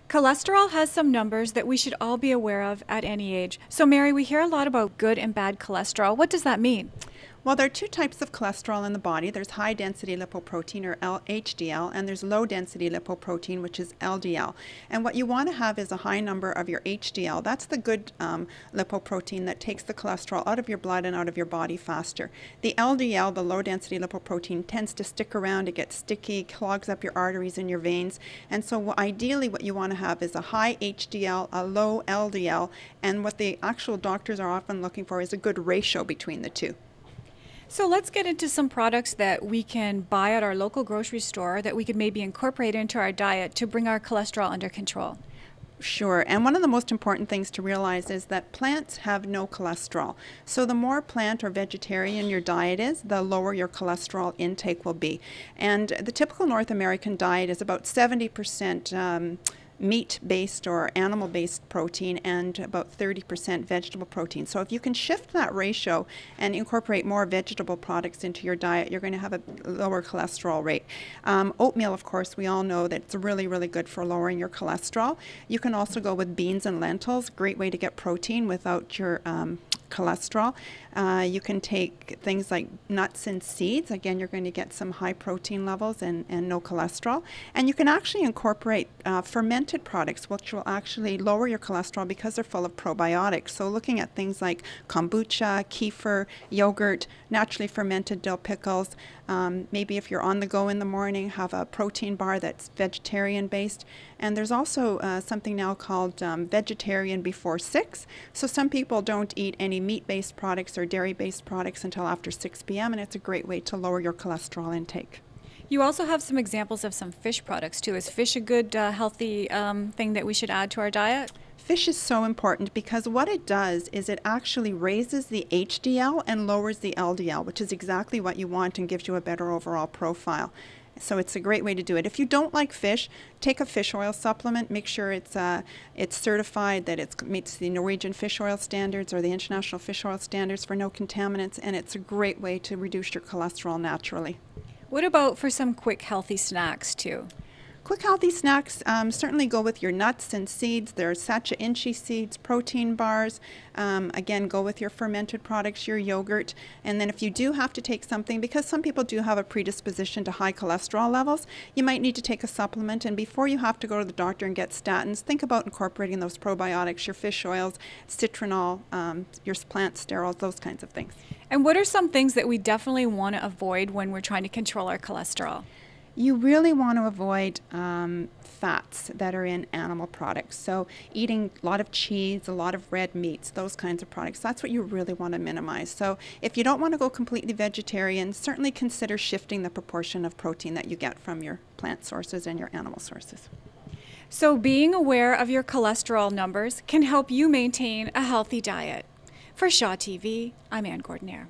Cholesterol has some numbers that we should all be aware of at any age. So Mary, we hear a lot about good and bad cholesterol. What does that mean? Well, there are two types of cholesterol in the body. There's high-density lipoprotein, or HDL, and there's low-density lipoprotein, which is LDL. And what you want to have is a high number of your HDL. That's the good lipoprotein that takes the cholesterol out of your blood and out of your body faster. The LDL, the low-density lipoprotein, tends to stick around. It gets sticky, clogs up your arteries and your veins. And so ideally what you want to have is a high HDL, a low LDL, and what the actual doctors are often looking for is a good ratio between the two. So let's get into some products that we can buy at our local grocery store that we could maybe incorporate into our diet to bring our cholesterol under control. Sure, and one of the most important things to realize is that plants have no cholesterol. So the more plant or vegetarian your diet is, the lower your cholesterol intake will be. And the typical North American diet is about 70% meat-based or animal-based protein and about 30% vegetable protein. So if you can shift that ratio and incorporate more vegetable products into your diet, you're going to have a lower cholesterol rate. Oatmeal, of course, we all know that it's really, really good for lowering your cholesterol. You can also go with beans and lentils, great way to get protein without your cholesterol. You can take things like nuts and seeds. Again, you're going to get some high protein levels and no cholesterol. And you can actually incorporate fermented products, which will actually lower your cholesterol because they're full of probiotics. So looking at things like kombucha, kefir, yogurt, naturally fermented dill pickles. Maybe if you're on the go in the morning, have a protein bar that's vegetarian based. And there's also something now called vegetarian before 6. So some people don't eat any meat-based products or dairy-based products until after 6 p.m. and it's a great way to lower your cholesterol intake. You also have some examples of some fish products too. Is fish a good healthy thing that we should add to our diet? Fish is so important because what it does is it actually raises the HDL and lowers the LDL, which is exactly what you want and gives you a better overall profile. So it's a great way to do it. If you don't like fish, take a fish oil supplement. Make sure it's certified that it meets the Norwegian fish oil standards or the international fish oil standards for no contaminants, and it's a great way to reduce your cholesterol naturally. What about for some quick healthy snacks too? Quick healthy snacks, certainly go with your nuts and seeds. There's sacha inchi seeds, protein bars. Again, go with your fermented products, your yogurt. And then if you do have to take something, because some people do have a predisposition to high cholesterol levels, you might need to take a supplement. And before you have to go to the doctor and get statins, think about incorporating those probiotics, your fish oils, citronol, your plant sterols, those kinds of things. And what are some things that we definitely want to avoid when we're trying to control our cholesterol? You really want to avoid fats that are in animal products. So eating a lot of cheese, a lot of red meats, those kinds of products, that's what you really want to minimize. So if you don't want to go completely vegetarian, certainly consider shifting the proportion of protein that you get from your plant sources and your animal sources. So being aware of your cholesterol numbers can help you maintain a healthy diet. For Shaw TV, I'm Ann Gordon-Air.